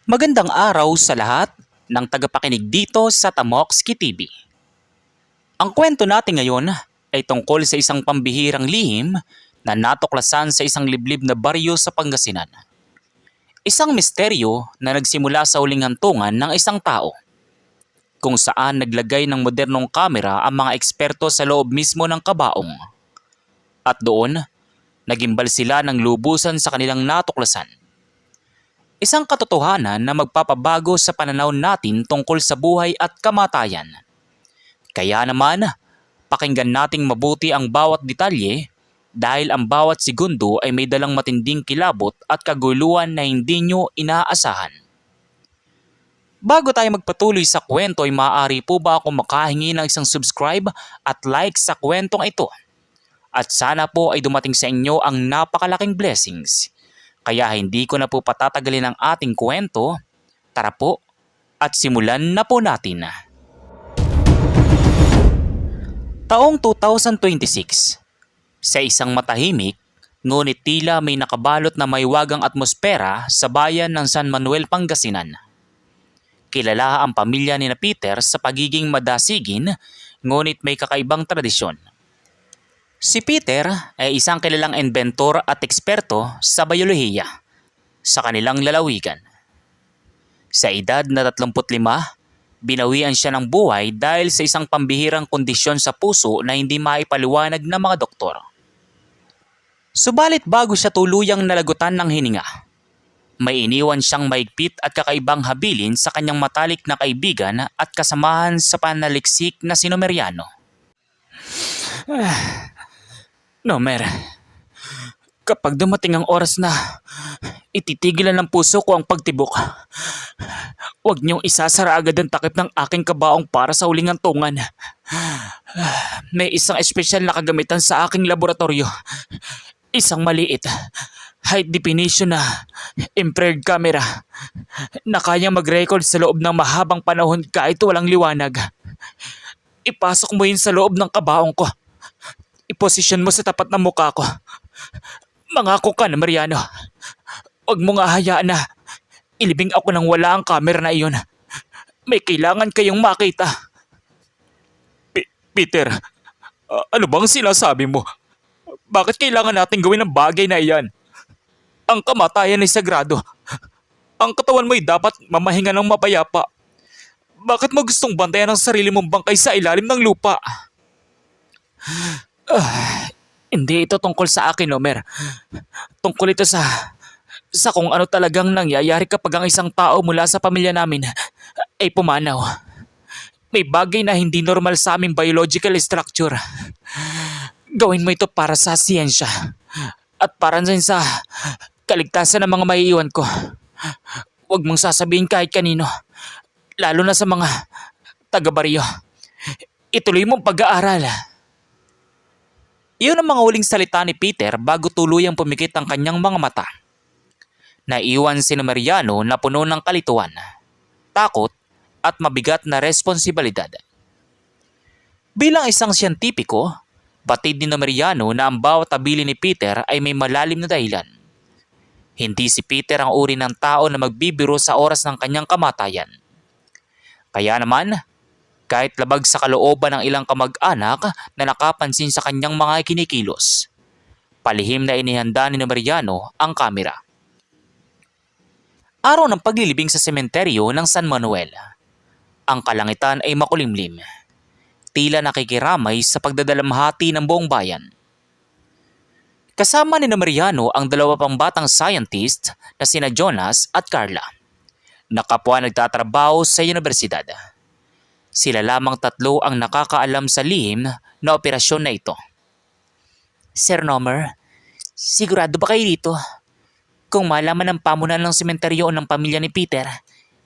Magandang araw sa lahat ng tagapakinig dito sa Tamokski TV. Ang kwento natin ngayon ay tungkol sa isang pambihirang lihim na natuklasan sa isang liblib na baryo sa Pangasinan. Isang misteryo na nagsimula sa huling hantungan ng isang tao, kung saan naglagay ng modernong kamera ang mga eksperto sa loob mismo ng kabaong. At doon, nagimbal sila ng lubusan sa kanilang natuklasan. Isang katotohanan na magpapabago sa pananaw natin tungkol sa buhay at kamatayan. Kaya naman, pakinggan nating mabuti ang bawat detalye dahil ang bawat segundo ay may dalang matinding kilabot at kaguluhan na hindi nyo inaasahan. Bago tayo magpatuloy sa kwento ay maaari po ba akong makahingi ng isang subscribe at like sa kwentong ito? At sana po ay dumating sa inyo ang napakalaking blessings. Kaya hindi ko na po patatagalin ang ating kwento. Tara po at simulan na po natin. Taong 2026. Sa isang matahimik, ngunit tila may nakabalot na maywagang atmosfera sa bayan ng San Manuel, Pangasinan. Kilala ang pamilya ni Peter sa pagiging madasigin, ngunit may kakaibang tradisyon. Si Peter ay isang kilalang inventor at eksperto sa biolohiya sa kanilang lalawigan. Sa edad na 35, binawian siya ng buhay dahil sa isang pambihirang kondisyon sa puso na hindi maipaliwanag ng mga doktor. Subalit bago siya tuluyang nalagutan ng hininga, may iniwan siyang maigpit at kakaibang habilin sa kanyang matalik na kaibigan at kasamahan sa panaliksik na si Numeriano. Nomer, kapag dumating ang oras na ititigilan ng puso ko ang pagtibok, huwag niyong isasara agad ang takip ng aking kabaong para sa huling hantungan. May isang espesyal na kagamitan sa aking laboratorio. Isang maliit, high definition na infrared camera na kayang mag-record sa loob ng mahabang panahon kahit walang liwanag. Ipasok mo yun sa loob ng kabaong ko. Iposisyon mo sa tapat ng mukha ko. Mangako ka na, Mariano. Huwag mo nga hayaan na ilibing ako nang wala ang camera na iyon. May kailangan kayong makita. Peter, ano bang sinasabi mo? Bakit kailangan natin gawin ang bagay na iyan? Ang kamatayan ay sagrado. Ang katawan mo'y dapat mamahinga ng mapayapa. Bakit mo gustong bantayan ang sarili mong bangkay sa ilalim ng lupa? Hindi ito tungkol sa akin, Homer. Tungkol ito sa kung ano talagang nangyayari kapag ang isang tao mula sa pamilya namin ay pumanaw. May bagay na hindi normal sa aming biological structure. Gawin mo ito para sa siyensya at para sa kaligtasan ng mga maiiwan ko. Huwag mong sasabihin kahit kanino, lalo na sa mga taga-baryo. Ituloy mong pag-aaral. Iyon ang mga huling salita ni Peter bago tuluyang pumikit ang kanyang mga mata. Naiwan si Mariano na puno ng kalituan, takot at mabigat na responsibilidad. Bilang isang siyentipiko, batid ni Mariano na ang bawat tabili ni Peter ay may malalim na dahilan. Hindi si Peter ang uri ng tao na magbibiro sa oras ng kanyang kamatayan. Kaya naman, kahit labag sa kalooban ng ilang kamag-anak na nakapansin sa kanyang mga kinikilos, palihim na inihanda ni Mariano ang kamera. Araw ng paglilibing sa sementeryo ng San Manuel. Ang kalangitan ay makulimlim. Tila nakikiramay sa pagdadalamhati ng buong bayan. Kasama ni Mariano ang dalawa pang batang scientist na sina Jonas at Carla, na kapwa nagtatrabaho sa universidad. Sila lamang tatlo ang nakakaalam sa lihim na operasyon na ito. Sir Nomer, sigurado ba kayo dito? Kung malaman ng pamunan ng sementeryo ng pamilya ni Peter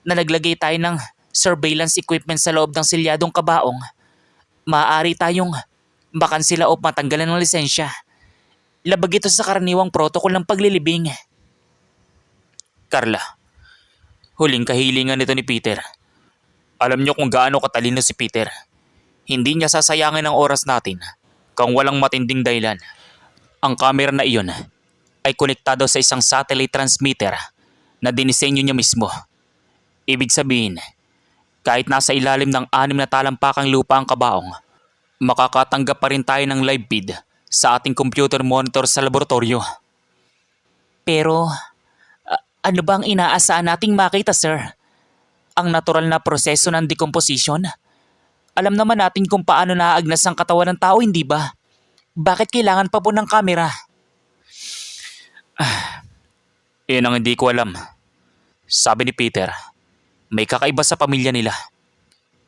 na naglagay tayo ng surveillance equipment sa loob ng selyadong kabaong, maaari tayong bakansila o matanggalan ng lisensya. Labag ito sa karaniwang protokol ng paglilibing. Carla, huling kahilingan nito ni Peter. Alam niyo kung gaano katalino si Peter. Hindi niya sasayangin ang oras natin kung walang matinding dahilan. Ang camera na iyon ay konektado sa isang satellite transmitter na dinisenyo niya mismo. Ibig sabihin, kahit nasa ilalim ng 6 na talampakang lupa ang kabaong, makakatanggap pa rin tayo ng live feed sa ating computer monitor sa laboratorio. Pero, ano bang inaasahan nating makita, sir? Ang natural na proseso ng decomposition? Alam naman natin kung paano naaagnas ang katawan ng tao, hindi ba? Bakit kailangan pa po ng kamera? Iyan ang hindi ko alam. Sabi ni Peter, may kakaiba sa pamilya nila.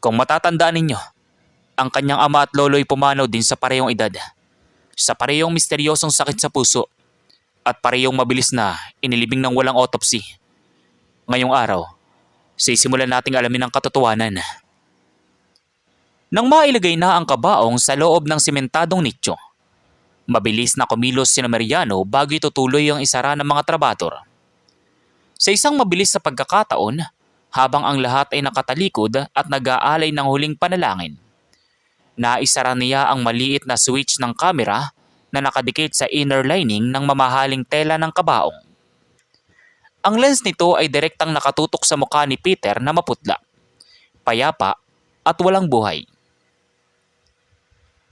Kung matatandaan ninyo, ang kanyang ama at lolo'y pumanaw din sa parehong edad, sa parehong misteryosong sakit sa puso, at parehong mabilis na inilibing ng walang autopsy. Ngayong araw, sisimulan nating alamin ang katotohanan. Nang mailagay na ang kabaong sa loob ng simentadong nicho, mabilis na kumilos si Mariano bago itutuloy ang isara ng mga trabador. Sa isang mabilis sa pagkakataon, habang ang lahat ay nakatalikod at nag-aalay ng huling panalangin, naisara niya ang maliit na switch ng kamera na nakadikit sa inner lining ng mamahaling tela ng kabaong. Ang lens nito ay direktang nakatutok sa mukha ni Peter na maputla, payapa at walang buhay.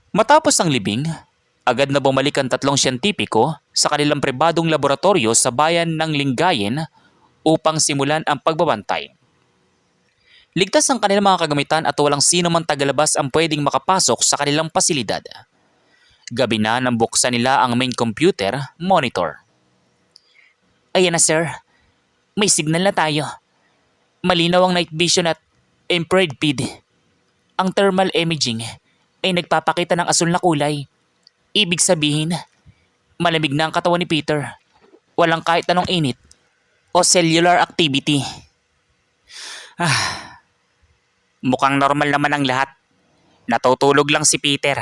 Matapos ang libing, agad na bumalik ang 3 siyentipiko sa kanilang pribadong laboratorio sa bayan ng Lingayen upang simulan ang pagbabantay. Ligtas ang kanilang mga kagamitan at walang sino man tagalabas ang pwedeng makapasok sa kanilang pasilidad. Gabi na nang buksan nila ang main computer monitor. Ayan na, sir. May signal na tayo. Malinaw ang night vision at infrared feed. Ang thermal imaging ay nagpapakita ng asul na kulay. Ibig sabihin, malamig na ang katawan ni Peter. Walang kahit anong init o cellular activity. Mukhang normal naman ang lahat. Natutulog lang si Peter.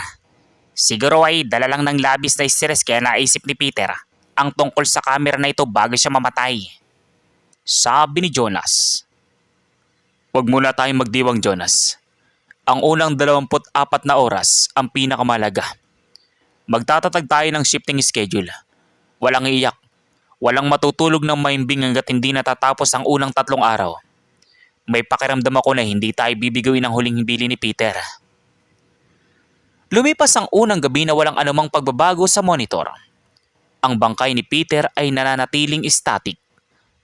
Siguro ay dala lang ng labis na stress kaya naisip ni Peter ang tungkol sa camera na ito bago siya mamatay. Sabi ni Jonas. Huwag muna tayong magdiwang, Jonas. Ang unang 24 na oras ang pinakamalaga. Magtatatag tayo ng shifting schedule. Walang iyak. Walang matutulog ng maimbing hanggat hindi natatapos ang unang 3 araw. May pakiramdam ako na hindi tayo bibigawin ng huling hibili ni Peter. Lumipas ang unang gabi na walang anumang pagbabago sa monitor. Ang bangkay ni Peter ay nananatiling static.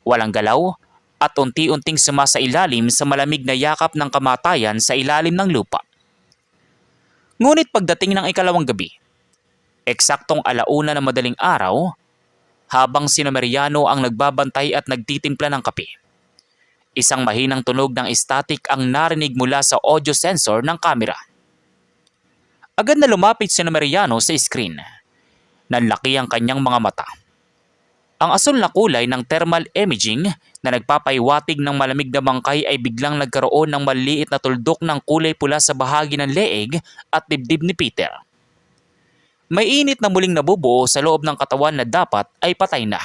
Walang galaw at unti-unting sumasailalim sa malamig na yakap ng kamatayan sa ilalim ng lupa. Ngunit pagdating ng ikalawang gabi, eksaktong 1:00 na madaling araw, habang si Mariano ang nagbabantay at nagtitimpla ng kape, isang mahinang tunog ng static ang narinig mula sa audio sensor ng kamera. Agad na lumapit si Mariano sa screen. Nanlaki ang kanyang mga mata. Ang asul na kulay ng thermal imaging na nagpapaiwatig ng malamig na bangkay ay biglang nagkaroon ng maliit na tuldok ng kulay pula sa bahagi ng leeg at dibdib ni Peter. May init na muling nabubuo sa loob ng katawan na dapat ay patay na.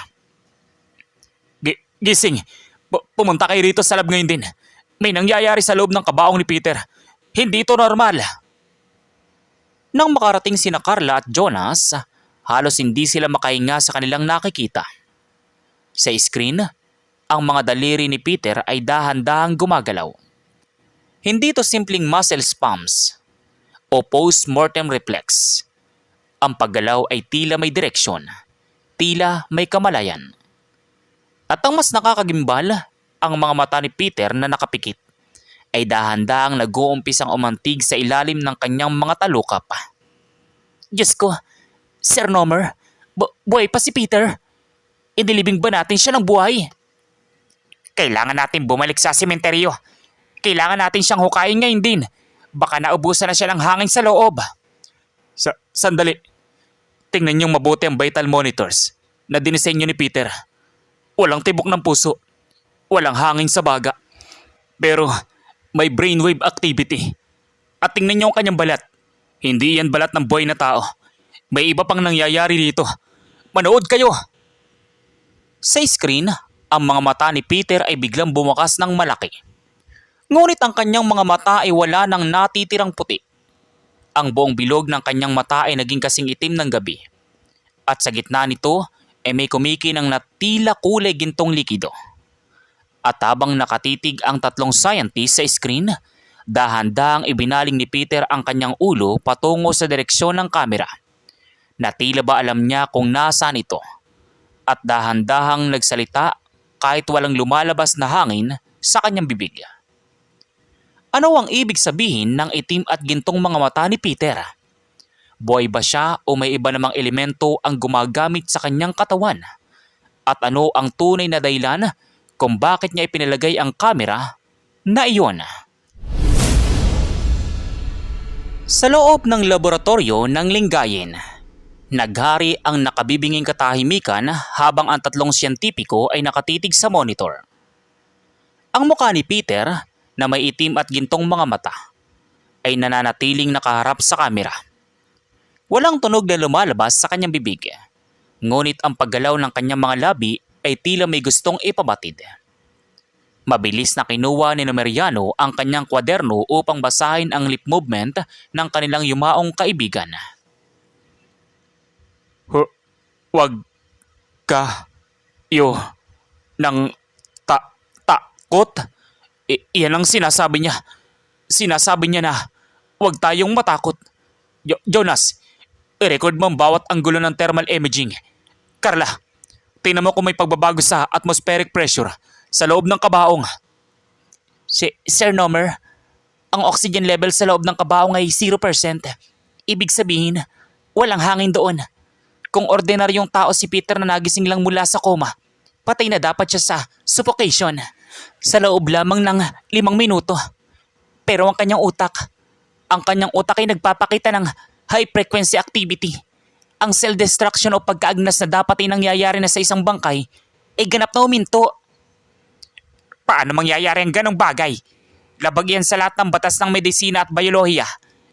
Gising! Pumunta kayo rito sa lab ngayon din. May nangyayari sa loob ng kabaong ni Peter. Hindi ito normal. Nang makarating sina Carla at Jonas, halos hindi sila makahinga sa kanilang nakikita. Sa screen, ang mga daliri ni Peter ay dahan-dahang gumagalaw. Hindi ito simpleng muscle spasms o post-mortem reflex. Ang paggalaw ay tila may direksyon, tila may kamalayan. At ang mas nakakagimbal, ang mga mata ni Peter na nakapikit ay dahan-dahang nag-uumpisang umantig sa ilalim ng kanyang mga talukap. Diyos ko, Sir Nomer, buhay pa si Peter. Inilibing ba natin siya ng buhay? Kailangan natin bumalik sa sementeryo. Kailangan natin siyang hukayin ngayon din. Baka naubusan na siya ng hangin sa loob. Sandali. Tingnan niyong mabuti ang vital monitors na dinisenyo ni Peter. Walang tibok ng puso. Walang hangin sa baga. Pero may brainwave activity. At tingnan niyo ang kanyang balat. Hindi yan balat ng buhay na tao. May iba pang nangyayari dito. Manood kayo! Sa screen, ang mga mata ni Peter ay biglang bumakas ng malaki. Ngunit ang kanyang mga mata ay wala nang natitirang puti. Ang buong bilog ng kanyang mata ay naging kasing itim ng gabi. At sa gitna nito ay may kumikinang na tila kulay gintong likido. At habang nakatitig ang tatlong scientist sa screen, dahan-dahang ibinaling ni Peter ang kanyang ulo patungo sa direksyon ng kamera. Na tila ba alam niya kung nasaan ito. At dahan-dahang nagsalita kahit walang lumalabas na hangin sa kanyang bibig. Ano ang ibig sabihin ng itim at gintong mga mata ni Peter? Buhay ba siya o may iba namang elemento ang gumagamit sa kanyang katawan? At ano ang tunay na dahilan kung bakit niya ipinalagay ang kamera na iyon? Sa loob ng laboratorio ng Lingayen, naghari ang nakabibinging katahimikan habang ang tatlong siyentipiko ay nakatitig sa monitor. Ang mukha ni Peter na may itim at gintong mga mata ay nananatiling nakaharap sa kamera. Walang tunog na lumalabas sa kanyang bibig, ngunit ang paggalaw ng kanyang mga labi ay tila may gustong ipabatid. Mabilis na kinuha ni Numeriano ang kanyang kwaderno upang basahin ang lip movement ng kanilang yumaong kaibigan. Huwag kayo ng takot. Iyan ang sinasabi niya. Sinasabi niya na huwag tayong matakot. Jonas, i-record mo ang bawat anggulo ng thermal imaging. Carla, tingnan mo kung may pagbabago sa atmospheric pressure sa loob ng kabaong. Sir Nomer, ang oxygen level sa loob ng kabaong ay 0%. Ibig sabihin, walang hangin doon. Kung ordinaryong tao si Peter na nagising lang mula sa coma, patay na dapat siya sa suffocation sa loob lamang ng 5 minuto. Pero ang kanyang utak ay nagpapakita ng high frequency activity. Ang cell destruction o pagkaagnas na dapat ay nangyayari na sa isang bangkay ay ganap na huminto. Paano mangyayari ang ganong bagay? Labag yan sa lahat ng batas ng medisina at biolohiya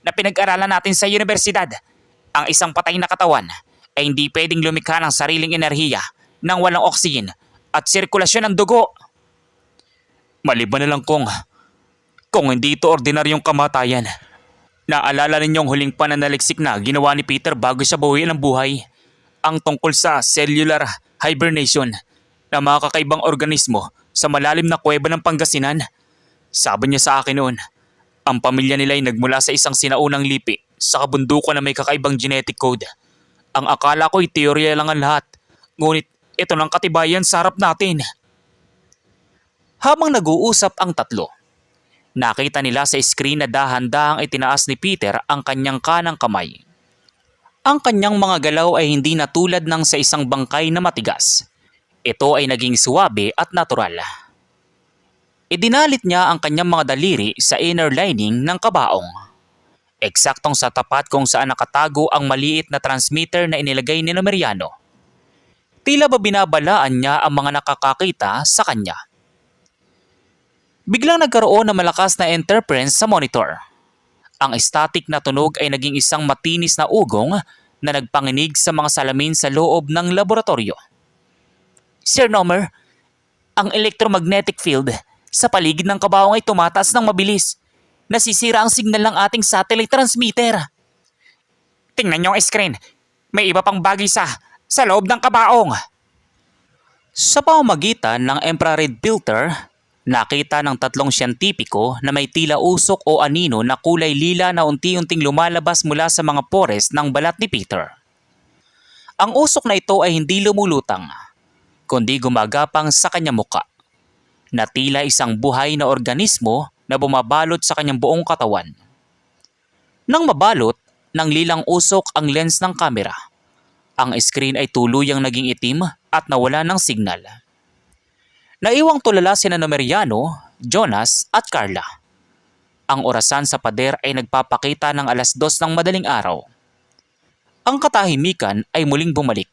na pinag-aralan natin sa universidad. Ang isang patay na katawan ay hindi pwedeng lumikha ng sariling enerhiya nang walang oxygen at sirkulasyon ng dugo. Maliban na lang kung hindi ito ordinaryong kamatayan. Naalala ninyong huling pananaliksik na ginawa ni Peter bago siya buhayin ng buhay. Ang tungkol sa cellular hibernation na mga kakaibang organismo sa malalim na kuweba ng Pangasinan. Sabi niya sa akin noon, ang pamilya nila ay nagmula sa isang sinaunang lipi sa kabundukan na may kakaibang genetic code. Ang akala ko ay teorya lang ang lahat, ngunit ito ng katibayan sa harap natin. Habang nag-uusap ang tatlo, nakita nila sa screen na dahan-dahang itinaas ni Peter ang kanyang kanang kamay. Ang kanyang mga galaw ay hindi na tulad ng sa isang bangkay na matigas. Ito ay naging suwabe at natural. Idinalit niya ang kanyang mga daliri sa inner lining ng kabaong. Eksaktong sa tapat kung saan nakatago ang maliit na transmitter na inilagay ni Numeriano. Tila ba binabalaan niya ang mga nakakakita sa kanya. Biglang nagkaroon ng malakas na interference sa monitor. Ang static na tunog ay naging isang matinis na ugong na nagpanginig sa mga salamin sa loob ng laboratorio. Sir Nomer, ang electromagnetic field sa paligid ng kabaong ay tumataas ng mabilis. Nasisira ang signal ng ating satellite transmitter. Tingnan niyo ang screen. May iba pang bagay sa loob ng kabaong. Sa pamamagitan ng infrared filter, nakita ng tatlong siyentipiko na may tila usok o anino na kulay lila na unti-unting lumalabas mula sa mga pores ng balat ni Peter. Ang usok na ito ay hindi lumulutang, kundi gumagapang sa kanyang muka, na tila isang buhay na organismo na bumabalot sa kanyang buong katawan. Nang mabalot ng lilang usok ang lens ng kamera, ang screen ay tuluyang naging itim at nawala ng signal. Naiwang tulala sina Numeriano, Jonas at Carla. Ang orasan sa pader ay nagpapakita ng 2:00 ng madaling araw. Ang katahimikan ay muling bumalik,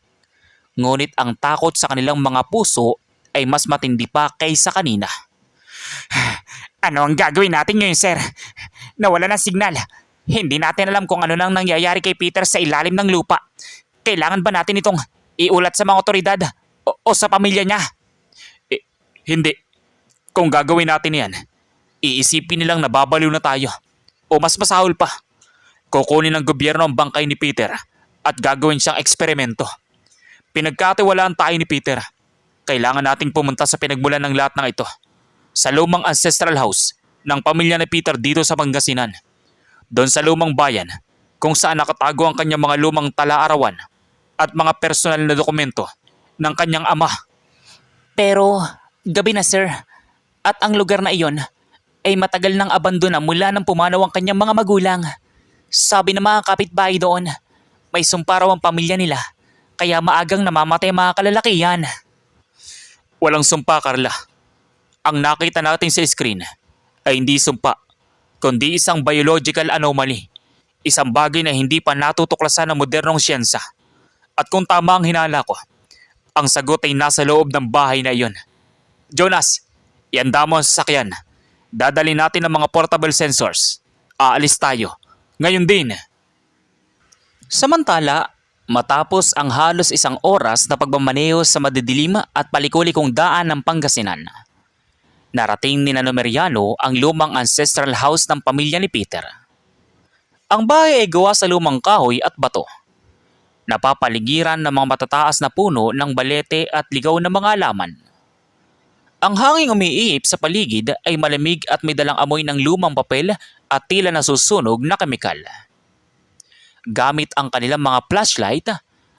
ngunit ang takot sa kanilang mga puso ay mas matindi pa kaysa kanina. Ano ang gagawin natin ngayon, sir? Nawala ng signal. Hindi natin alam kung ano nang nangyayari kay Peter sa ilalim ng lupa. Kailangan ba natin itong iulat sa mga otoridad o sa pamilya niya? Hindi. Kung gagawin natin yan, iisipin nilang nababaliw na tayo. O mas masahol pa, kukunin ng gobyerno ang bangkay ni Peter at gagawin siyang eksperimento. Pinagkatiwalaan tayo ni Peter. Kailangan nating pumunta sa pinagmulan ng lahat ng ito. sa lumang ancestral house ng pamilya ni Peter dito sa Pangasinan. Doon sa lumang bayan kung saan nakatago ang kanyang mga lumang tala-arawan at mga personal na dokumento ng kanyang ama. Pero gabi na sir, at ang lugar na iyon ay matagal nang abandona mula nang pumanaw ang kanyang mga magulang. Sabi ng mga kapitbahay doon, may sumpa raw ang pamilya nila kaya maagang namamatay ang mga kalalakihan. Walang sumpa, Carla. Ang nakita natin sa screen ay hindi sumpa, kundi isang biological anomaly. Isang bagay na hindi pa natutuklasan ng modernong siyensa. At kung tama ang hinala ko, ang sagot ay nasa loob ng bahay na iyon. Jonas, ihanda mo ang sasakyan. Dadali natin ang mga portable sensors. Aalis tayo. Ngayon din. Samantala, matapos ang halos isang oras na pagmamaneho sa madidilim at palikulikong daan ng Pangasinan, narating ni Numeriano ang lumang ancestral house ng pamilya ni Peter. Ang bahay ay gawa sa lumang kahoy at bato. Napapaligiran ng mga matataas na puno ng balete at ligaw na mga halaman. Ang hanging umiiip sa paligid ay malamig at may dalang amoy ng lumang papel at tila nasusunog na kemikal. Gamit ang kanilang mga flashlight,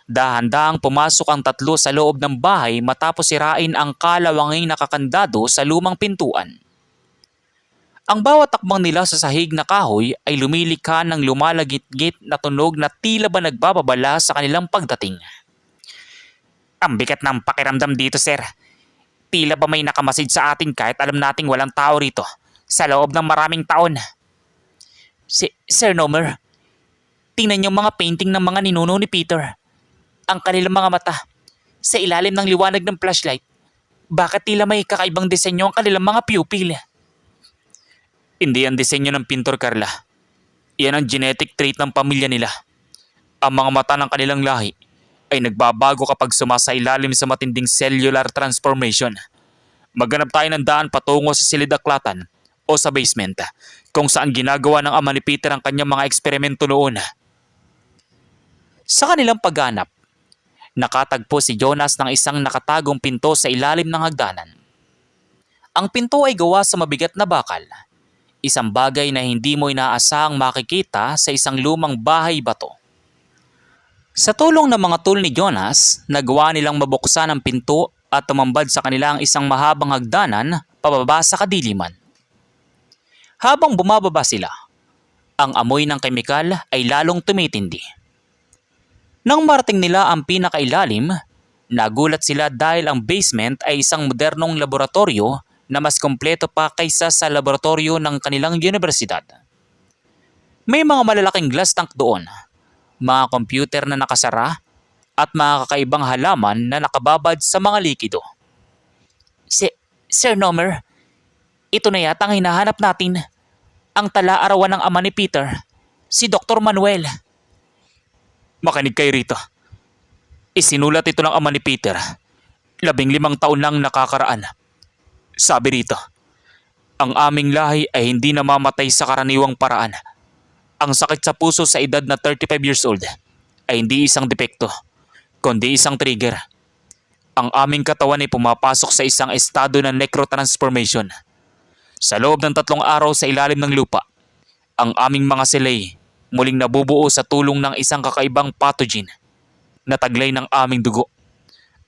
dahan-dahang pumasok ang tatlo sa loob ng bahay matapos sirain ang kalawanging nakakandado sa lumang pintuan. Ang bawat takbang nila sa sahig na kahoy ay lumilikha ng lumalagit-git na tunog na tila ba nagbababala sa kanilang pagdating. Ang bigat ng pakiramdam dito, sir. Tila ba may nakamasid sa atin kahit alam nating walang tao rito sa loob ng maraming taon. Sir Nomer, tingnan niyo mga painting ng mga ninuno ni Peter. Ang kanilang mga mata sa ilalim ng liwanag ng flashlight. Bakit tila may kakaibang disenyo ang kanilang mga pupil? Hindi ang disenyo ng pintor, Carla. Iyan ang genetic trait ng pamilya nila. Ang mga mata ng kanilang lahi ay nagbabago kapag sumasailalim sa matinding cellular transformation. Maghanap tayo ng daan patungo sa silidaklatan o sa basement kung saan ginagawa ng ama ni Peter ang kanyang mga eksperimento noon. Sa kanilang paghanap, nakatagpo si Jonas ng isang nakatagong pinto sa ilalim ng hagdanan. Ang pinto ay gawa sa mabigat na bakal, isang bagay na hindi mo inaasahang makikita sa isang lumang bahay bato. Sa tulong ng mga tool ni Jonas, nagawa nilang mabuksan ang pinto at tumambad sa kanila ang isang mahabang hagdanan pababa sa kadiliman. Habang bumababa sila, ang amoy ng kemikal ay lalong tumitindi. Nang marating nila ang pinakailalim, nagulat sila dahil ang basement ay isang modernong laboratorio na mas kompleto pa kaysa sa laboratorio ng kanilang universidad. May mga malalaking glass tank doon, mga computer na nakasara at mga kakaibang halaman na nakababad sa mga likido. Sir Nomer, ito na yata ang hinahanap natin. Ang tala-arawan ng ama ni Peter, si Dr. Manuel. Makinig kayo rito. Isinulat ito ng ama ni Peter. 15 taon lang nakakaraan. Sabi rito, ang aming lahi ay hindi namamatay sa karaniwang paraan. Ang sakit sa puso sa edad na 35 years old ay hindi isang depekto, kundi isang trigger. Ang aming katawan ay pumapasok sa isang estado ng necrotransformation. Sa loob ng 3 araw sa ilalim ng lupa, ang aming mga selay muling nabubuo sa tulong ng isang kakaibang pathogen na taglay ng aming dugo.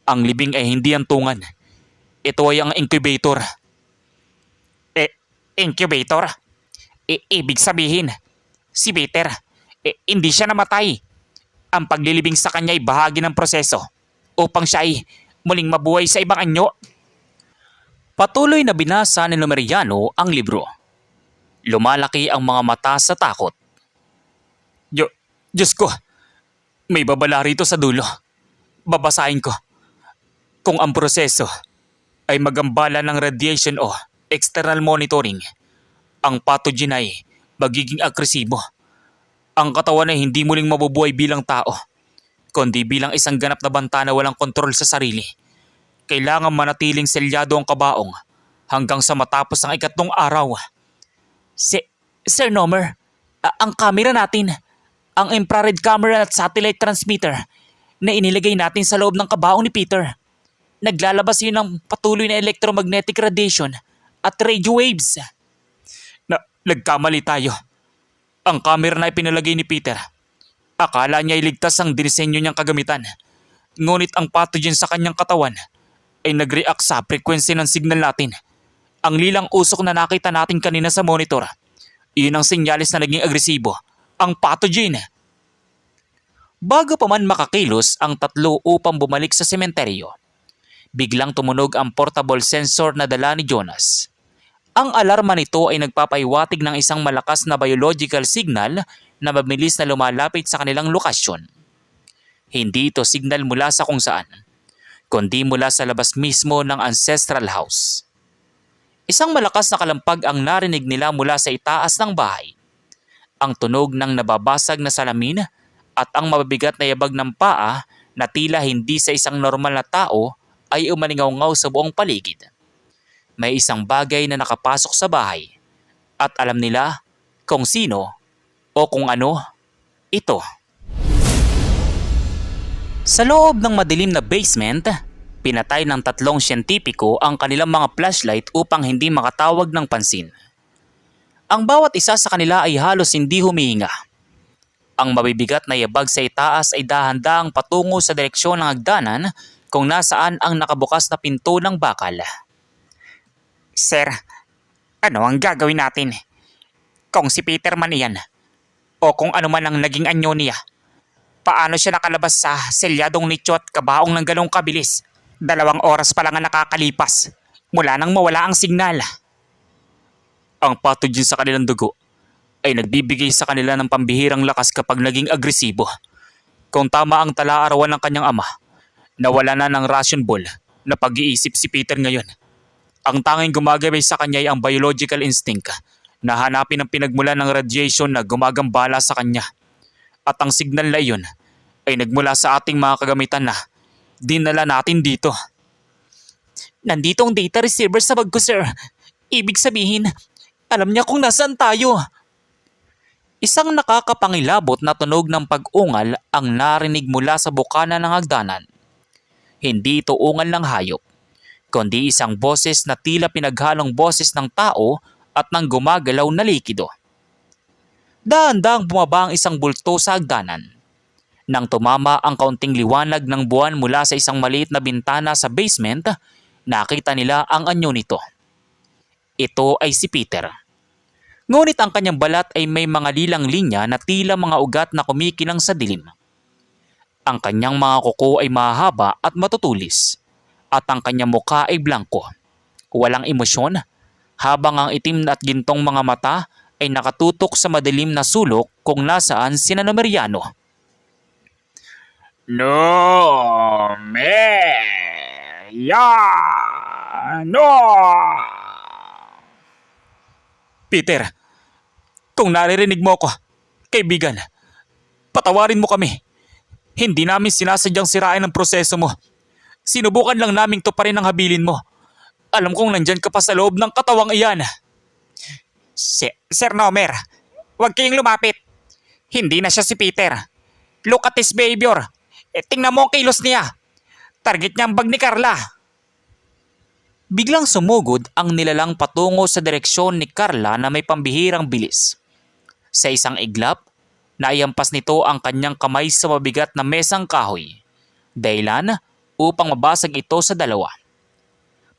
Ang libing ay hindi antungan. Ito ay ang incubator. Incubator? Ibig sabihin, si Peter, hindi siya namatay. Ang paglilibing sa kanya ay bahagi ng proseso upang siya ay muling mabuhay sa ibang anyo. Patuloy na binasa ni Numeriano ang libro. Lumalaki ang mga mata sa takot. Diyos ko, may babala rito sa dulo. Babasahin ko. Kung ang proseso ay magambala ng radiation o external monitoring, ang pathogen ay magiging agresibo. Ang katawan ay hindi muling mabubuhay bilang tao, kundi bilang isang ganap na banta na walang kontrol sa sarili. Kailangan manatiling selyado ang kabaong hanggang sa matapos ang 3 araw. Sir Nomer, ang camera natin, ang infrared camera at satellite transmitter na inilagay natin sa loob ng kabaong ni Peter, naglalabas yun ng patuloy na electromagnetic radiation at radio waves. Nagkamali tayo. Ang camera na ipinalagay ni Peter, akala niya iligtas ang dinisenyo niyang kagamitan. Ngunit ang pathogen sa kanyang katawan ay nag-react sa frequency ng signal natin. Ang lilang usok na nakita natin kanina sa monitor, iyon ang sinyalis na naging agresibo, ang pathogen. Bago pa man makakilos ang tatlo upang bumalik sa sementeryo, biglang tumunog ang portable sensor na dala ni Jonas. Ang alarma nito ay nagpapaiwatig ng isang malakas na biological signal na mabilis na lumalapit sa kanilang lokasyon. Hindi ito signal mula sa kung saan, kundi mula sa labas mismo ng ancestral house. Isang malakas na kalampag ang narinig nila mula sa itaas ng bahay. Ang tunog ng nababasag na salamin at ang mabibigat na yabag ng paa na tila hindi sa isang normal na tao ay umalingaw-ngaw sa buong paligid. May isang bagay na nakapasok sa bahay at alam nila kung sino o kung ano ito. Sa loob ng madilim na basement, pinatay ng tatlong siyentipiko ang kanilang mga flashlight upang hindi makatawag ng pansin. Ang bawat isa sa kanila ay halos hindi humihinga. Ang mabibigat na yabag sa itaas ay dahan-dahang patungo sa direksyon ng hagdanan kung nasaan ang nakabukas na pinto ng bakal. Sir, ano ang gagawin natin? Kung si Peter man iyan, o kung ano man ang naging anyo niya, paano siya nakalabas sa selyadong nicho at kabaong ng ganong kabilis? 2 oras pa lang ang nakakalipas mula nang mawala ang signal. Ang pathogen sa kanilang dugo ay nagbibigay sa kanila ng pambihirang lakas kapag naging agresibo. Kung tama ang tala-arawan ng kanyang ama, nawala na ng ration ball na pag-iisip si Peter ngayon. Ang tanging gumagabay sa kanya ay ang biological instinct na hanapin ang pinagmula ng radiation na gumagambala sa kanya. At ang signal na iyon ay nagmula sa ating mga kagamitan na dinala natin dito. Nandito ang data receiver sa bag ko, sir. Ibig sabihin, alam niya kung nasaan tayo. Isang nakakapangilabot na tunog ng pag-ungal ang narinig mula sa bukana ng hagdanan. Hindi ito ungal ng hayop, kundi isang boses na tila pinaghalong boses ng tao at ng gumagalaw na likido. Dahan-dahang bumaba ang isang bulto sa hagdanan. Nang tumama ang kaunting liwanag ng buwan mula sa isang maliit na bintana sa basement, nakita nila ang anyo nito. Ito ay si Peter. Ngunit ang kanyang balat ay may mga lilang linya na tila mga ugat na kumikinang sa dilim. Ang kanyang mga kuko ay mahaba at matutulis, at ang kanyang mukha ay blanko. Walang emosyon, habang ang itim at gintong mga mata ay nakatutok sa madilim na sulok kung nasaan sina Numeriano. No, Peter, kung naririnig mo ako, kaibigan, patawarin mo kami. Hindi namin sinasadyang sirain ang proseso mo. Sinubukan lang naming tuparin ang habilin mo. Alam kong nandyan ka pa sa loob ng katawang iyan. Sir Nomer, huwag kayong lumapit. Hindi na siya si Peter. Look at his behavior. Tingnan mo ang kilos niya. Target niya ang bag ni Carla. Biglang sumugod ang nilalang patungo sa direksyon ni Carla na may pambihirang bilis. Sa isang iglap, naiyampas nito ang kanyang kamay sa mabigat na mesang kahoy. Dahilan upang mabasag ito sa dalawa.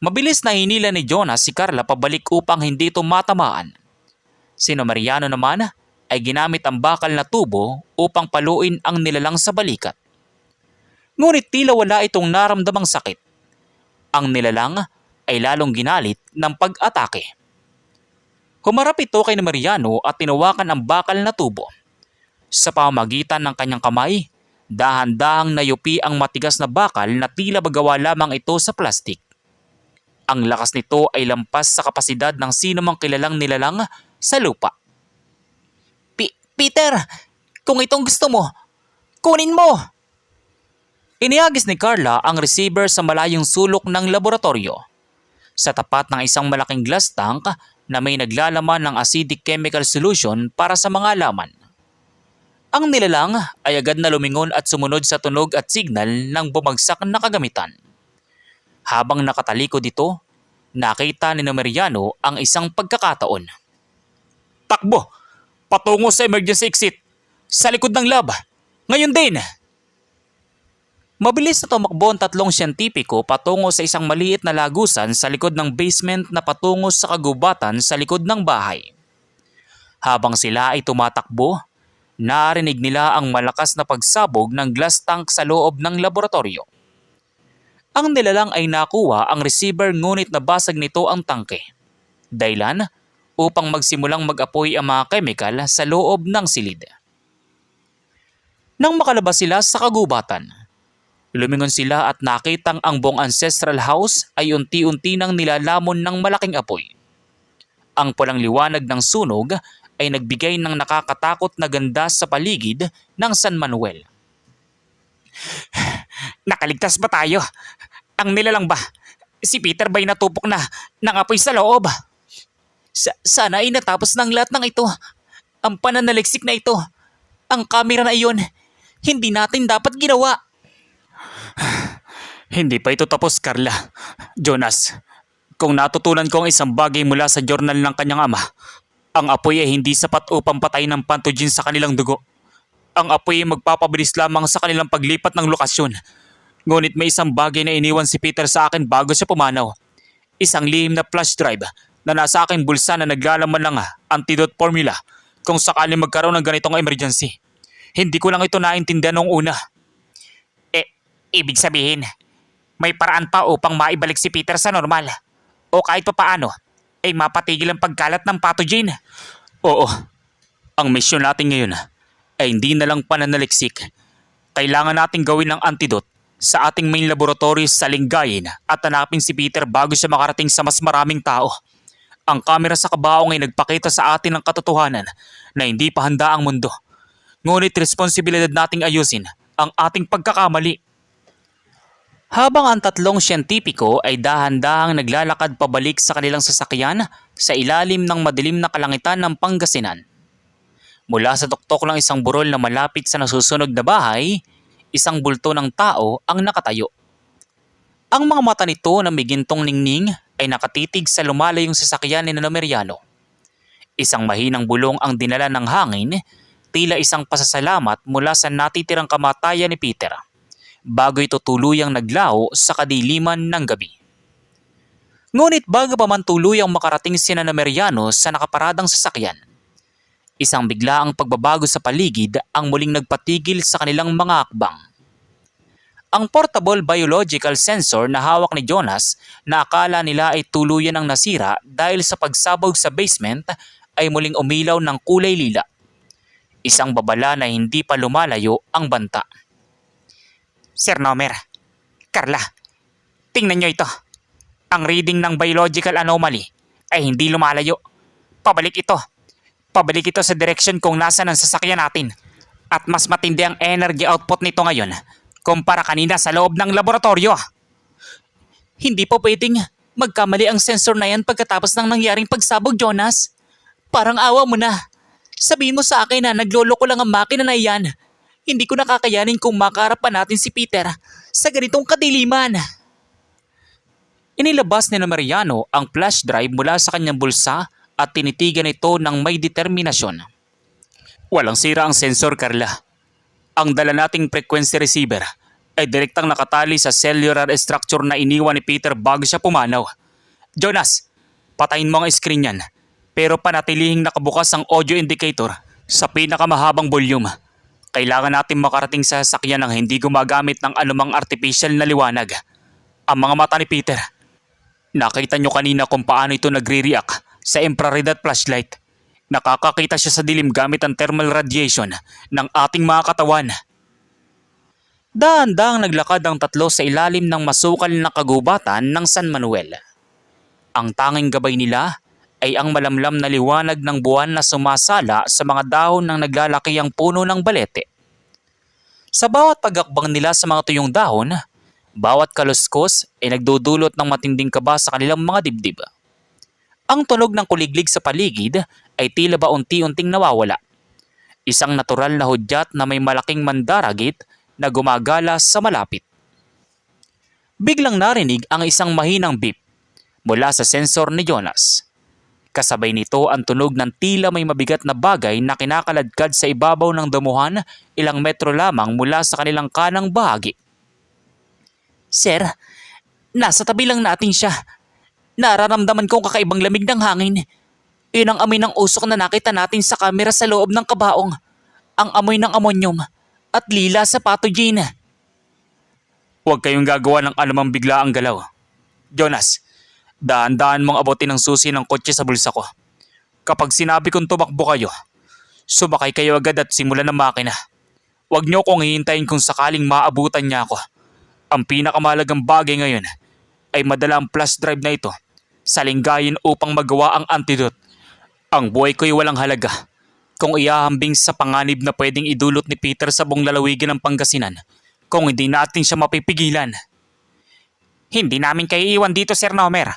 Mabilis na hinila ni Jonas si Carla pabalik upang hindi ito matamaan. Si Numeriano naman ay ginamit ang bakal na tubo upang paluin ang nilalang sa balikat. Ngunit tila wala itong naramdamang sakit. Ang nilalang ay lalong ginalit ng pag-atake. Humarap ito kay Numeriano at tinawakan ang bakal na tubo. Sa pamamagitan ng kanyang kamay, dahan-dahang nayupi ang matigas na bakal na tila bagawa lamang ito sa plastik. Ang lakas nito ay lampas sa kapasidad ng sinumang kilalang nilalang sa lupa. Peter, kung itong gusto mo, kunin mo! Inihagis ni Carla ang receiver sa malayong sulok ng laboratorio. Sa tapat ng isang malaking glass tank na may naglalaman ng acidic chemical solution para sa mga laman. Ang nilalang ay agad na lumingon at sumunod sa tunog at signal ng bumagsak na kagamitan. Habang nakatalikod ito, nakita ni Mariano ang isang pagkakataon. Takbo! Patungo sa emergency exit! Sa likod ng lab! Ngayon din! Mabilis na tumakbo ang tatlong siyentipiko patungo sa isang maliit na lagusan sa likod ng basement na patungo sa kagubatan sa likod ng bahay. Habang sila ay tumatakbo, narinig nila ang malakas na pagsabog ng glass tank sa loob ng laboratorio. Ang nilalang ay nakuha ang receiver ngunit nabasag nito ang tangke. Dahilan upang magsimulang mag-apoy ang mga chemical sa loob ng silid. Nang makalabas sila sa kagubatan, lumingon sila at nakitang ang buong ancestral house ay unti-unti nang nilalamon ng malaking apoy. Ang pulang liwanag ng sunog ay nagbigay ng nakakatakot na ganda sa paligid ng San Manuel. Nakaligtas ba tayo? Ang nilalang ba? Si Peter ba'y natupok na ng apoy sa loob? Sana ay natapos ng lahat ng ito. Ang pananaliksik na ito. Ang kamera na iyon. Hindi natin dapat ginawa. Hindi pa ito tapos, Carla. Jonas, kung natutunan ko ang isang bagay mula sa journal ng kanyang ama, ang apoy ay hindi sapat upang patayin ng pathogen sa kanilang dugo. Ang apoy ay magpapabilis lamang sa kanilang paglipat ng lokasyon. Ngunit may isang bagay na iniwan si Peter sa akin bago siya pumanaw. Isang lihim na flash drive na nasa aking bulsa na naglalaman ng antidote formula kung sakaling magkaroon ng ganitong emergency. Hindi ko lang ito naintindihan noong una. Ibig sabihin, may paraan pa upang maibalik si Peter sa normal. O kahit pa paano, ay mapatigil ang pagkalat ng pathogen. Oo, ang misyon natin ngayon ay hindi na lang pananaliksik. Kailangan nating gawin ng antidote sa ating main laboratory sa Lingayen at hanapin si Peter bago siya makarating sa mas maraming tao. Ang kamera sa kabaong ay nagpakita sa atin ng katotohanan na hindi pa handa ang mundo. Ngunit responsibilidad nating ayusin ang ating pagkakamali. Habang ang tatlong siyentipiko ay dahan-dahang naglalakad pabalik sa kanilang sasakyan sa ilalim ng madilim na kalangitan ng Pangasinan. Mula sa tuktok ng isang burol na malapit sa nasusunog na bahay, isang bulto ng tao ang nakatayo. Ang mga mata nito na may gintong ningning ay nakatitig sa lumalayong sasakyan ni Mariano. Isang mahinang bulong ang dinala ng hangin, tila isang pasasalamat mula sa natitirang kamatayan ni Peter, bago ito tuluyang naglaho sa kadiliman ng gabi. Ngunit bago pa man tuluyang makarating sina Mariano sa nakaparadang sasakyan, isang biglaang pagbabago sa paligid ang muling nagpatigil sa kanilang mga akbang. Ang portable biological sensor na hawak ni Jonas na akala nila ay tuluyan ng nasira dahil sa pagsabog sa basement ay muling umilaw ng kulay lila. Isang babala na hindi pa lumalayo ang banta. Sir Nomer, Carla, tingnan nyo ito. Ang reading ng biological anomaly ay hindi lumalayo. Pabalik ito sa direksyon kung nasaan ang sasakyan natin. At mas matindi ang energy output nito ngayon kumpara kanina sa loob ng laboratorio. Hindi po pwedeng magkamali ang sensor na yan pagkatapos ng nangyaring pagsabog, Jonas. Parang awa mo na. Sabihin mo sa akin na nagloloko lang ang makina na yan. Hindi ko nakakayanin kung makaharap pa natin si Peter sa ganitong kadiliman. Inilabas ni Mariano ang flash drive mula sa kanyang bulsa at tinitigan ito ng may determinasyon. Walang sira ang sensor, Carla. Ang dala nating frequency receiver ay direktang nakatali sa cellular structure na iniwan ni Peter bago siya pumanaw. Jonas, patayin mo ang screen yan, pero panatilihing nakabukas ang audio indicator sa pinakamahabang volume. Kailangan natin makarating sa sasakyan ng hindi gumagamit ng anumang artificial na liwanag. Ang mga mata ni Peter, nakita nyo kanina kung paano ito nagre-react sa infrared at flashlight. Nakakakita siya sa dilim gamit ang thermal radiation ng ating mga katawan. Dahan-dahang naglakad ang tatlo sa ilalim ng masukal na kagubatan ng San Manuel. Ang tanging gabay nila ay ang malamlam na liwanag ng buwan na sumasala sa mga dahon ng naglalakihang puno ng balete. Sa bawat pag-akbang nila sa mga tuyong dahon, bawat kaluskos ay nagdudulot ng matinding kaba sa kanilang mga dibdib. Ang tunog ng kuliglig sa paligid ay tila ba unti-unting nawawala. Isang natural na hudyat na may malaking mandaragit na gumagala sa malapit. Biglang narinig ang isang mahinang beep. mula sa sensor ni Jonas. Kasabay nito ang tunog ng tila may mabigat na bagay na kinakaladkad sa ibabaw ng damuhan ilang metro lamang mula sa kanilang kanang bahagi. Sir, nasa tabi lang natin siya. Nararamdaman kong kakaibang lamig ng hangin. Yun ang amoy ng usok na nakita natin sa kamera sa loob ng kabaong. Ang amoy ng amonyum at lila sa pathogen. Huwag kayong gagawa ng anumang biglaang galaw. Jonas, dahan-dahan mong abutin ang susi ng kotse sa bulsa ko. Kapag sinabi kong tumakbo kayo, sumakay kayo agad at simulan ng makina. Huwag niyo kong hihintayin kung sakaling maabutan niya ako. Ang pinakamahalagang bagay ngayon ay madala ang flash drive na ito sa linggayin upang magawa ang antidote. Ang buhay ko'y walang halaga kung iahambing sa panganib na pwedeng idulot ni Peter sa buong lalawigan ng Pangasinan kung hindi natin siya mapipigilan. Hindi namin kayo iwan dito, Sir Nomer.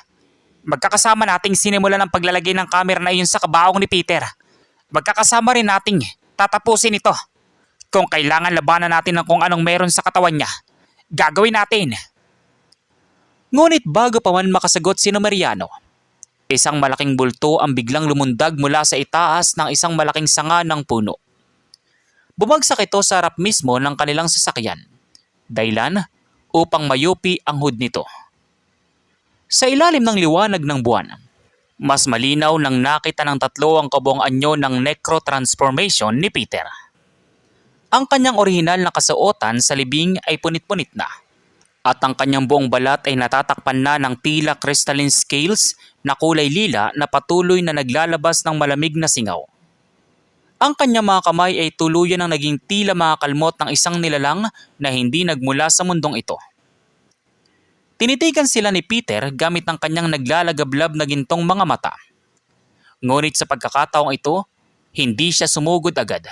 Magkakasama nating sinimulan ang paglalagay ng camera na iyon sa kabaong ni Peter. Magkakasama rin nating tatapusin ito. Kung kailangan labanan natin ng kung anong meron sa katawan niya, gagawin natin. Ngunit bago pa man makasagot si Numeriano, isang malaking bulto ang biglang lumundag mula sa itaas ng isang malaking sanga ng puno. Bumagsak ito sa harap mismo ng kanilang sasakyan. Dahilan upang mayupi ang hood nito. Sa ilalim ng liwanag ng buwan, mas malinaw nang nakita ng tatlo ang kabuang anyo ng necro-transformation ni Peter. Ang kanyang orihinal na kasuotan sa libing ay punit-punit na at ang kanyang buong balat ay natatakpan na ng tila crystalline scales na kulay lila na patuloy na naglalabas ng malamig na singaw. Ang kanyang mga kamay ay tuluyan ng naging tila mga kalmot ng isang nilalang na hindi nagmula sa mundong ito. Tinitigan sila ni Peter gamit ang kanyang naglalagablab na gintong mga mata. Ngunit sa pagkakataong ito, hindi siya sumugod agad.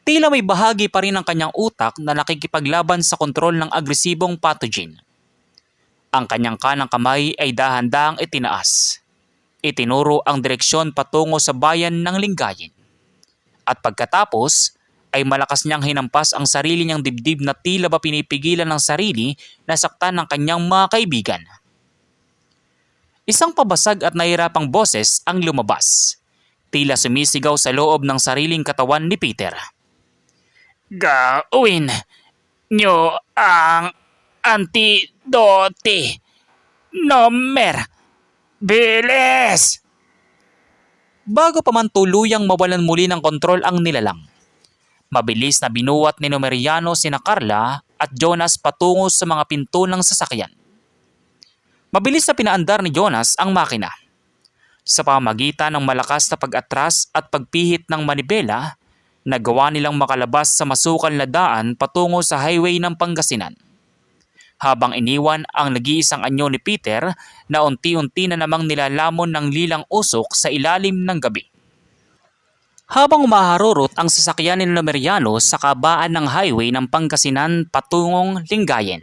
Tila may bahagi pa rin ng kanyang utak na nakikipaglaban sa kontrol ng agresibong pathogen. Ang kanyang kanang kamay ay dahan-dahang itinaas. Itinuro ang direksyon patungo sa bayan ng Lingayen. At pagkatapos ay malakas niyang hinampas ang sarili niyang dibdib na tila ba pinipigilan ng sarili na saktan ng kanyang mga kaibigan. Isang pabasag at nahirapang boses ang lumabas. Tila sumisigaw sa loob ng sariling katawan ni Peter. Gawin niyo ang antidote. Nomer, bilis! Bago pa man tuluyang mawalan muli ng kontrol ang nilalang, mabilis na binuwat ni Numeriano sina Carla at Jonas patungo sa mga pinto ng sasakyan. Mabilis na pinaandar ni Jonas ang makina. Sa pamamagitan ng malakas na pag-atras at pagpihit ng manibela, nagawa nilang makalabas sa masukal na daan patungo sa highway ng Pangasinan. Habang iniwan ang nag-iisang anyo ni Peter na unti-unti na namang nilalamon ng lilang usok sa ilalim ng gabi. Habang umaharurot ang sasakyan ni Numeriano sa kabaan ng highway ng Pangasinan patungong Lingayen,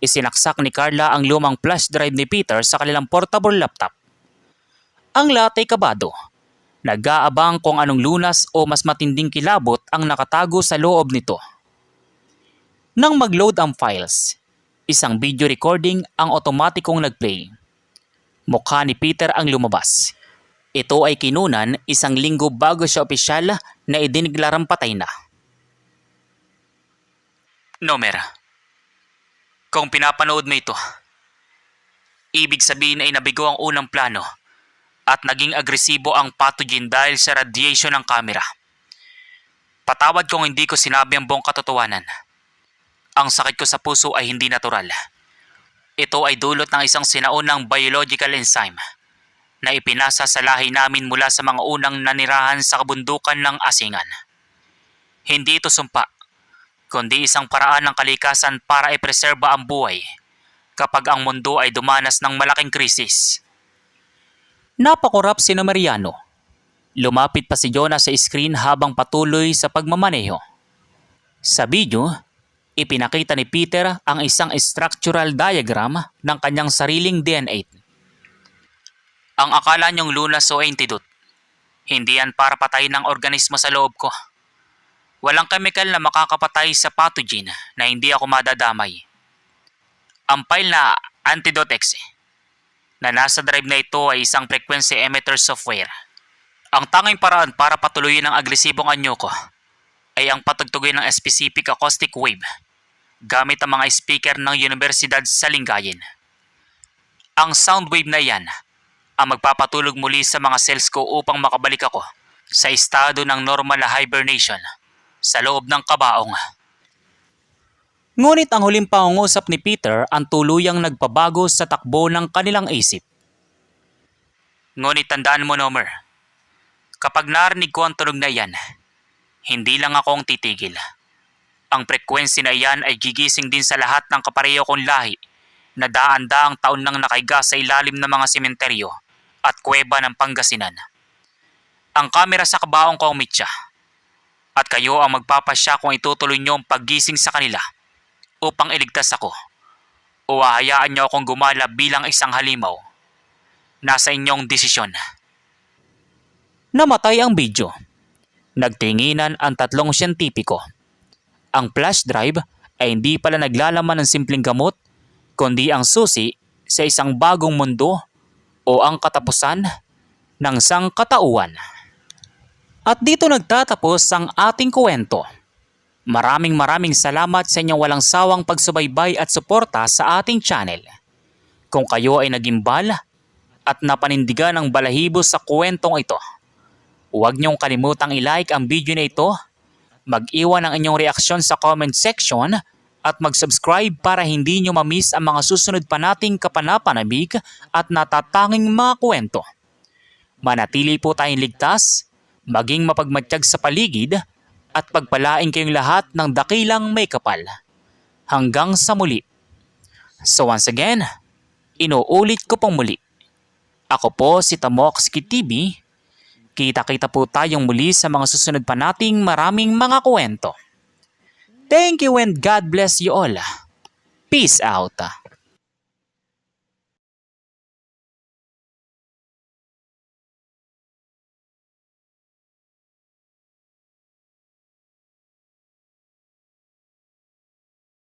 isinaksak ni Carla ang lumang flash drive ni Peter sa kanilang portable laptop. Ang lahat ay kabado. Nag-aabang kung anong lunas o mas matinding kilabot ang nakatago sa loob nito. Nang mag-load ang files, isang video recording ang otomatikong nag-play. Mukha ni Peter ang lumabas. Ito ay kinunan 1 linggo bago siya opisyal na idiniglarang patay na. Nomer, kung pinapanood mo ito, ibig sabihin ay nabigo ang unang plano at naging agresibo ang pathogen dahil sa radiation ng kamera. Patawad kung hindi ko sinabi ang buong katotohanan. Ang sakit ko sa puso ay hindi natural. Ito ay dulot ng isang sinaunang biological enzyme na ipinasa sa lahi namin mula sa mga unang nanirahan sa kabundukan ng Asingan. Hindi ito sumpa, kundi isang paraan ng kalikasan para ipreserba ang buhay kapag ang mundo ay dumanas ng malaking krisis. Napakurap si Numeriano. Lumapit pa si Jonas sa screen habang patuloy sa pagmamaneho. Sa video, ipinakita ni Peter ang isang structural diagram ng kanyang sariling DNA. Ang akala niyong lunas o antidote, hindi yan para patayin ang organismo sa loob ko. Walang chemical na makakapatay sa pathogen na hindi ako madadamay. Ang file na Antidote X, na nasa drive na ito ay isang frequency emitter software. Ang tanging paraan para patuloyin ang agresibong anyo ko ay ang patugtugin ng specific acoustic wave gamit ang mga speaker ng Universidad sa Lingayen. Ang sound wave na yan ang magpapatulog muli sa mga cells ko upang makabalik ako sa estado ng normal na hibernation sa loob ng kabaong. Ngunit ang huling pangungusap ni Peter ang tuluyang nagpabago sa takbo ng kanilang isip. Ngunit tandaan mo, Nomer, kapag narinig ko ang tunog na yan, hindi lang akong titigil. Ang frequency na yan ay gigising din sa lahat ng kapareho kong lahi na daan-daang taon nang nakaiga sa ilalim ng mga sementeryo at kuweba ng Pangasinan. Ang kamera sa kabaong ko umitya at kayo ang magpapasya kung itutuloy niyo ang paggising sa kanila upang iligtas ako o hahayaan niyo akong gumala bilang isang halimaw. Nasa inyong desisyon. Namatay ang video. Nagtinginan ang tatlong siyentipiko. Ang flash drive ay hindi pala naglalaman ng simpleng gamot, kundi ang susi sa isang bagong mundo o ang katapusan ng sangkatauhan. At dito nagtatapos ang ating kwento. Maraming salamat sa inyong walang sawang pagsubaybay at suporta sa ating channel. Kung kayo ay nagimbal at napanindigan ng balahibo sa kwentong ito, huwag niyong kalimutang i-like ang video na ito, mag-iwan ang inyong reaksyon sa comment section at mag-subscribe para hindi niyo ma-miss ang mga susunod pa nating kapanapanabik at natatanging mga kwento. Manatili po tayong ligtas, maging mapagmatsyag sa paligid at pagpalain kayong lahat ng dakilang may kapal. Hanggang sa muli. So once again, inuulit ko pong muli. Ako po si Tamoxki TV. Kita-kita po tayong muli sa mga susunod pa nating maraming mga kwento. Thank you and God bless you all. Peace out.